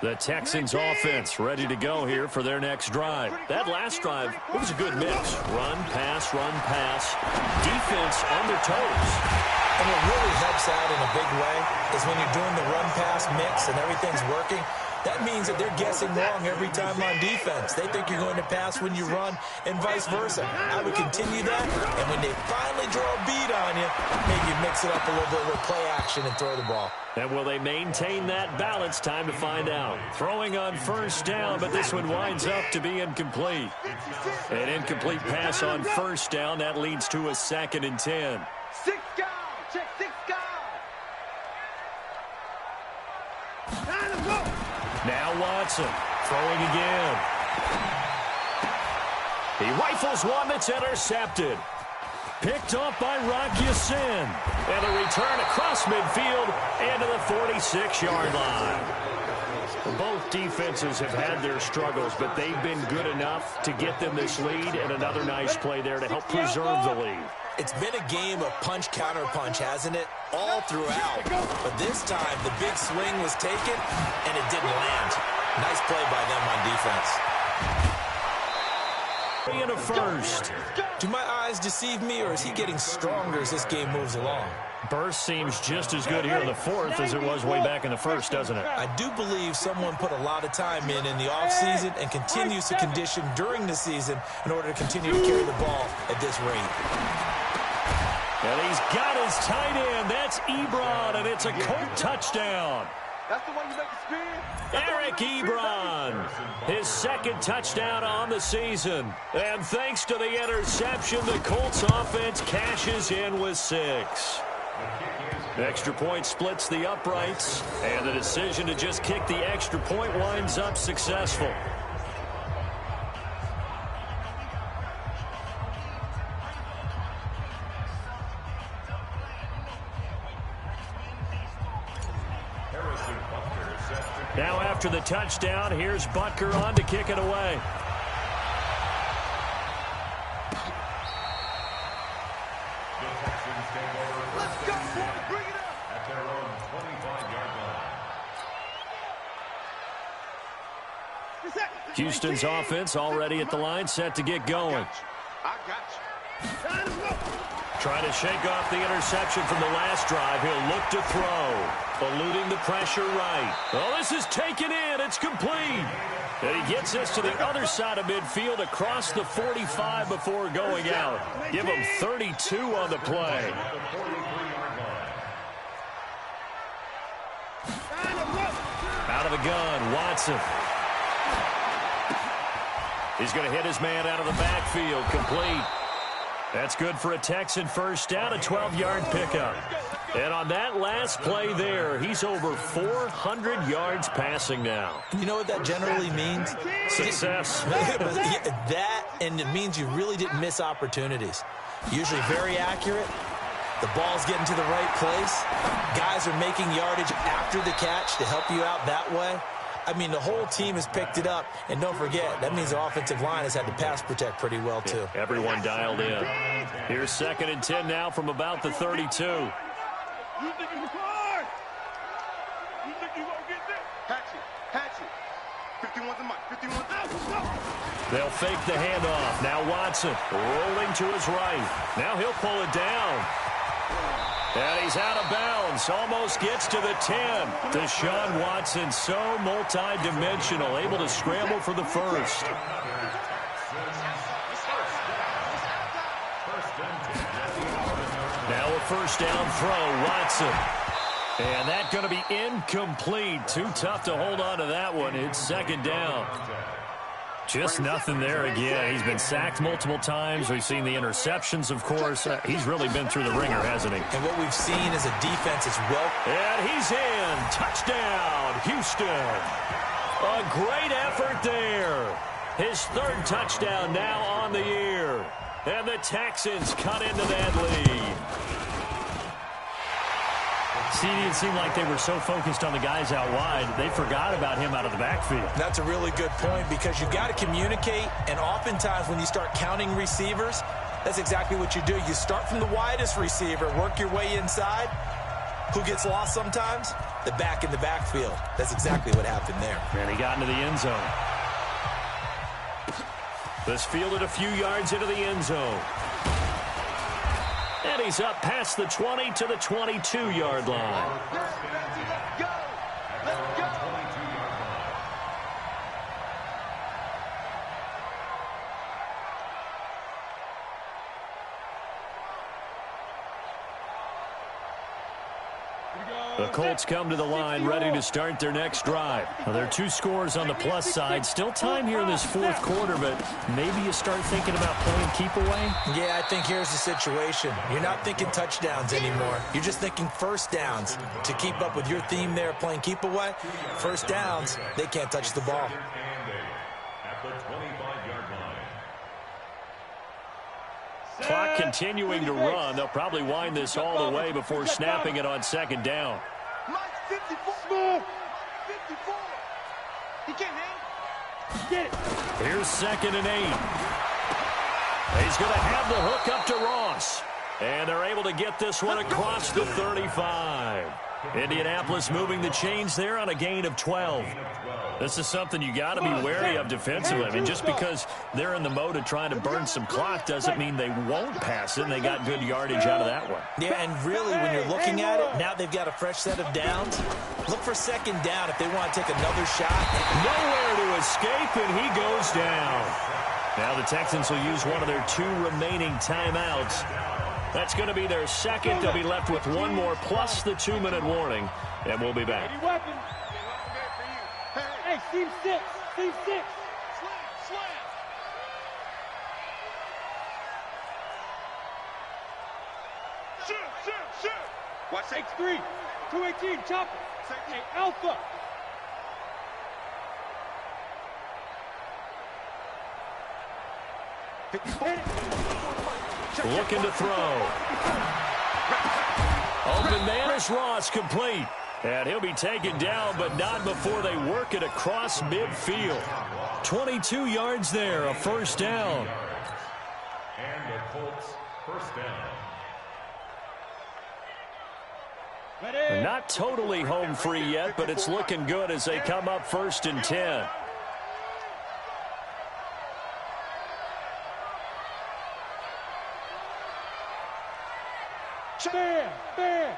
The Texans offense ready to go here for their next drive. That last drive, it was a good mix. Run, pass, defense on their toes. And what really helps out in a big way is when you're doing the run-pass mix and everything's working, that means that they're guessing wrong every time on defense. They think you're going to pass when you run and vice versa. I would continue that, and when they finally draw a beat on you, maybe mix it up a little bit with play action and throw the ball. And will they maintain that balance? Time to find out. Throwing on first down, but this one winds up to be incomplete. An incomplete pass on first down. That leads to a 2nd and 10. 6 guys. Check 6 guys. Now Watson throwing again. He rifles one that's intercepted. Picked off by Rock Ya-Sin. And a return across midfield and to the 46-yard line. Both defenses have had their struggles, but they've been good enough to get them this lead, and another nice play there to help preserve the lead. It's been a game of punch-counter-punch, hasn't it? All throughout. But this time, the big swing was taken, and it didn't land. Nice play by them on defense. In a first. Do my eyes deceive me, or is he getting stronger as this game moves along? Burst seems just as good here in the fourth as it was way back in the first, doesn't it? I do believe someone put a lot of time in the offseason and continues to condition during the season in order to continue to carry the ball at this rate. And he's got his tight end. That's Ebron, and it's a Colt touchdown. That's the way you make it spin. Eric Ebron, his 2nd touchdown on the season. And thanks to the interception, the Colts offense cashes in with 6. Extra point splits the uprights, and the decision to just kick the extra point winds up successful. Now after the touchdown, here's Butker on to kick it away. Let's go, boys. Bring it up. At their own 25-yard line. Houston's offense already at the line, set to get going. I got you. Trying to shake off the interception from the last drive. He'll look to throw. Eluding the pressure right. Oh, this is taken in. It's complete. And he gets this to the other side of midfield across the 45 before going out. Give him 32 on the play. Out of the gun, Watson. He's going to hit his man out of the backfield. Complete. That's good for a Texan first down, a 12-yard pickup. And on that last play there, he's over 400 yards passing now. You know what that generally means? Success. That and it means you really didn't miss opportunities. Usually very accurate. The ball's getting to the right place. Guys are making yardage after the catch to help you out that way. I mean, the whole team has picked it up. And don't forget, that means the offensive line has had to pass protect pretty well, too. Yeah, everyone dialed in. Here's 2nd and 10 now from about the 32. You think you hard? You think you gonna get this? Hatchet. 51's a mic. 51's out. They'll fake the handoff. Now Watson rolling to his right. Now he'll pull it down. And he's out of bounds. Almost gets to the 10. Deshaun Watson, so multi-dimensional, able to scramble for the first. Now a first down throw, Watson. And that's going to be incomplete. Too tough to hold on to that one. It's 2nd down. Just nothing there again. He's been sacked multiple times. We've seen the interceptions, of course. He's really been through the ringer, hasn't he? And what we've seen is a defense that's well. And he's in. Touchdown, Houston. A great effort there. His 3rd touchdown now on the year. And the Texans cut into that lead. It seemed like they were so focused on the guys out wide, they forgot about him out of the backfield. That's a really good point because you've got to communicate, and oftentimes when you start counting receivers, that's exactly what you do. You start from the widest receiver, work your way inside. Who gets lost sometimes? The back in the backfield. That's exactly what happened there. And he got into the end zone. This fielded a few yards into the end zone. And he's up past the 20 to the 22-yard line. Let's go. The Colts come to the line ready to start their next drive. Now, there are 2 scores on the plus side. Still time here in this 4th quarter, but maybe you start thinking about playing keep away? Yeah, I think here's the situation. You're not thinking touchdowns anymore. You're just thinking first downs. To keep up with your theme there, playing keep away, first downs, they can't touch the ball. At the 25-yard line. Clock continuing to run. They'll probably wind this all the way before snapping it on 2nd down. Mike 54. 54. He can't hang. Get it. Here's 2nd and 8. He's going to have the hook up to Ross. And they're able to get this one across the 35. Indianapolis moving the chains there on a gain of 12. This is something you got to be wary of defensively. I mean, just because they're in the mode of trying to burn some clock doesn't mean they won't pass it, and they got good yardage out of that one. Yeah, and really, when you're looking at it, now they've got a fresh set of downs. Look for 2nd down if they want to take another shot. Nowhere to escape, and he goes down. Now the Texans will use one of their 2 remaining timeouts. That's going to be their 2nd. They'll be left with 1 more plus the 2-minute warning, and we'll be back. Hey, team 6. Team 6. Slam. Shoot. Watch X3. 218. Chopper. Hey, Alpha. Looking to throw. Open man is Ross, complete. And he'll be taken down, but not before they work it across midfield. 22 yards there, a first down. And the Colts first down. Not totally home free yet, but it's looking good as they come up 1st and 10. Bam.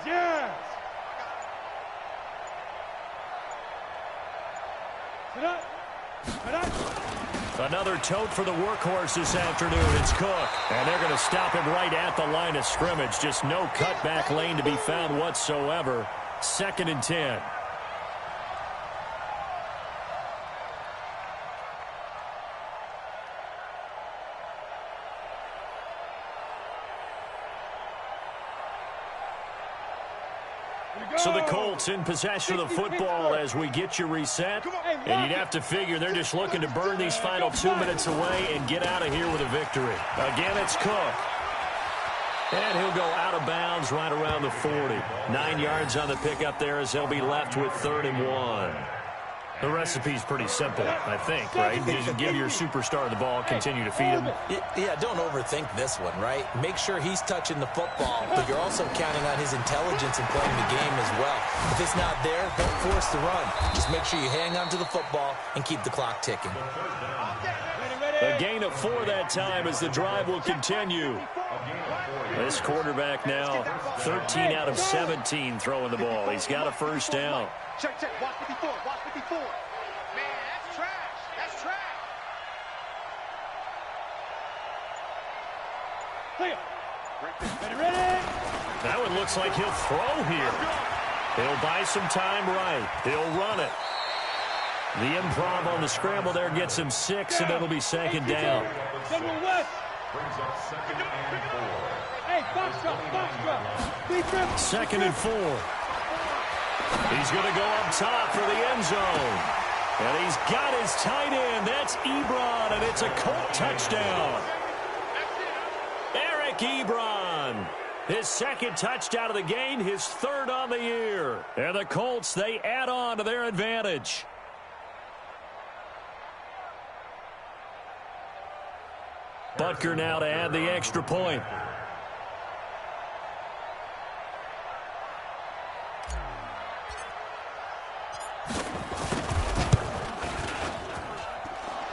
Yes. Sit up. Another tote for the workhorse this afternoon. It's Cook. And they're going to stop him right at the line of scrimmage. Just no cutback lane to be found whatsoever. 2nd and 10. So the Colts in possession of the football as we get you reset. And you'd have to figure they're just looking to burn these final 2 minutes away and get out of here with a victory. Again, it's Cook. And he'll go out of bounds right around the 40. 9 yards on the pickup there as they'll be left with 3rd and 1. The recipe's pretty simple, I think, right? Just give your superstar the ball, continue to feed him. Yeah, don't overthink this one, right? Make sure he's touching the football, but you're also counting on his intelligence in playing the game as well. If it's not there, don't force the run. Just make sure you hang on to the football and keep the clock ticking. A gain of 4 that time as the drive will continue. This quarterback now 13 out of 17 throwing the ball. He's got a first down. Check. Watch 54. Watch 54. Man, that's trash. That's trash. Ready? That one looks like he'll throw here. He'll buy some time right. He'll run it. The improv on the scramble there gets him 6, and it'll be 2nd down. Brings up 2nd and 4. Hey, box drop. 2nd and 4. He's going to go up top for the end zone. And he's got his tight end. That's Ebron, and it's a Colt touchdown. Eric Ebron. His 2nd touchdown of the game, his 3rd on the year. And the Colts, they add on to their advantage. Butker now to add the extra point.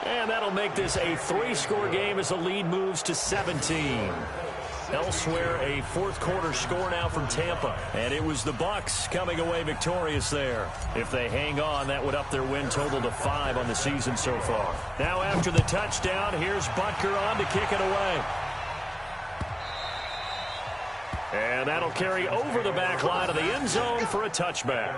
And that'll make this a 3-score game as the lead moves to 17. Elsewhere, a 4th quarter score now from Tampa. And it was the Bucs coming away victorious there. If they hang on, that would up their win total to 5 on the season so far. Now after the touchdown, here's Butker on to kick it away. And that'll carry over the back line of the end zone for a touchback.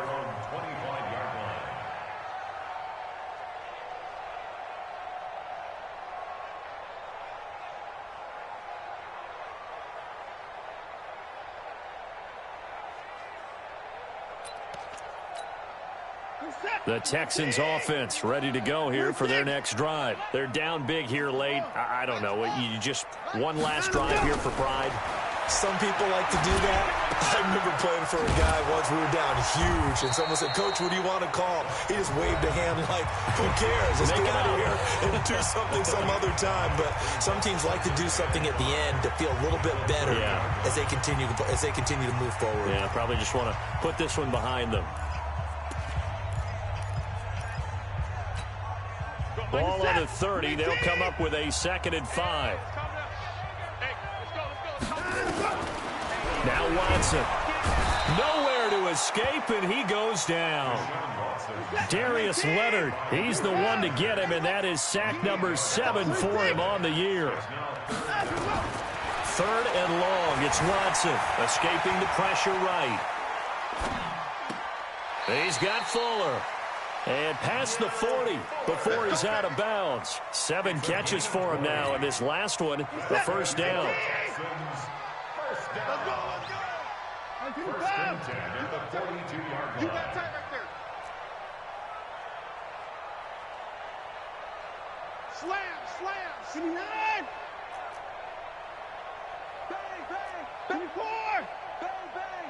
The Texans offense ready to go here for their next drive. They're down big here late. I don't know. You just one last drive here for pride. Some people like to do that. I remember playing for a guy once. We were down huge, and someone said, "Coach, what do you want to call?" He just waved a hand like, "Who cares? Let's get out of here and do something some other time." But some teams like to do something at the end to feel a little bit better as they continue to move forward. Yeah, probably just want to put this one behind them. Ball on the 30. They'll come up with a 2nd and 5. Now Watson. Nowhere to escape, and he goes down. Darius Leonard, he's the one to get him, and that is sack number 7 for him on the year. 3rd and long. It's Watson escaping the pressure right. He's got Fuller. And past the 40 before he's out of bounds. 7 catches for him now, and this last one, a first down. First and 10 at the 42-yard line. You got time right there. Slam. 79. Bang. 24. Bang.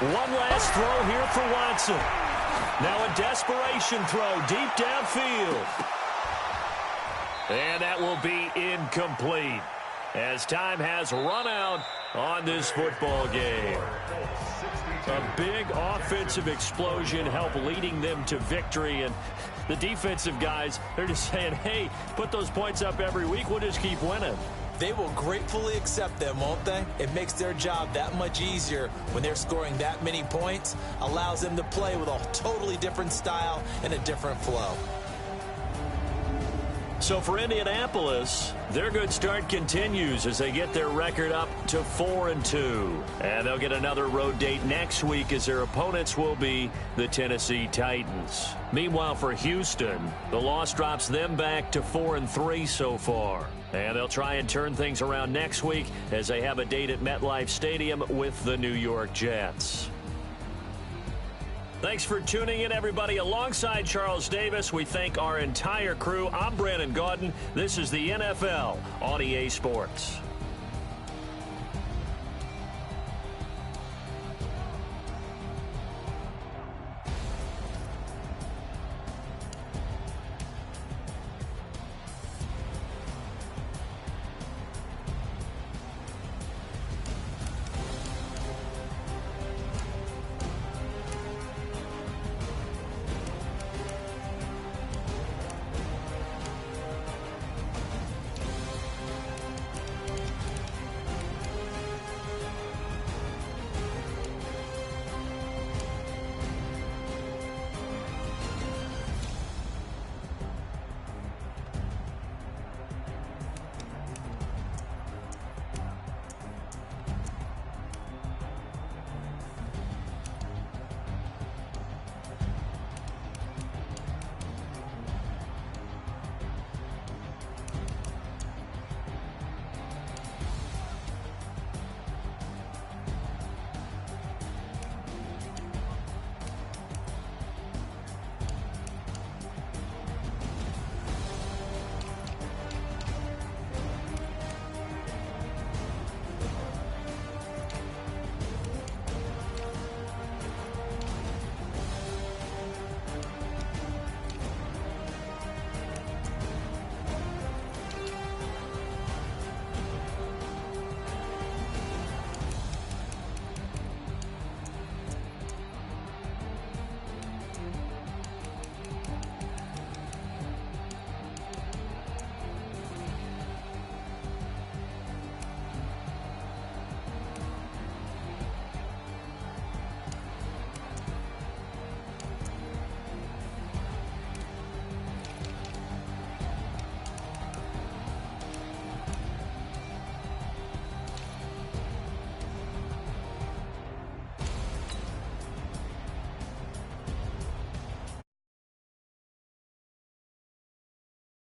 One last throw here for Watson. Now a desperation throw deep downfield. And that will be incomplete as time has run out on this football game. A big offensive explosion helped leading them to victory. And the defensive guys, they're just saying, hey, put those points up every week. We'll just keep winning. They will gratefully accept them, won't they? It makes their job that much easier when they're scoring that many points, allows them to play with a totally different style and a different flow. So for Indianapolis, their good start continues as they get their record up to 4-2. And they'll get another road date next week as their opponents will be the Tennessee Titans. Meanwhile, for Houston, the loss drops them back to 4-3 so far. And they'll try and turn things around next week as they have a date at MetLife Stadium with the New York Jets. Thanks for tuning in, everybody. Alongside Charles Davis, we thank our entire crew. I'm Brandon Gaudin. This is the NFL on EA Sports.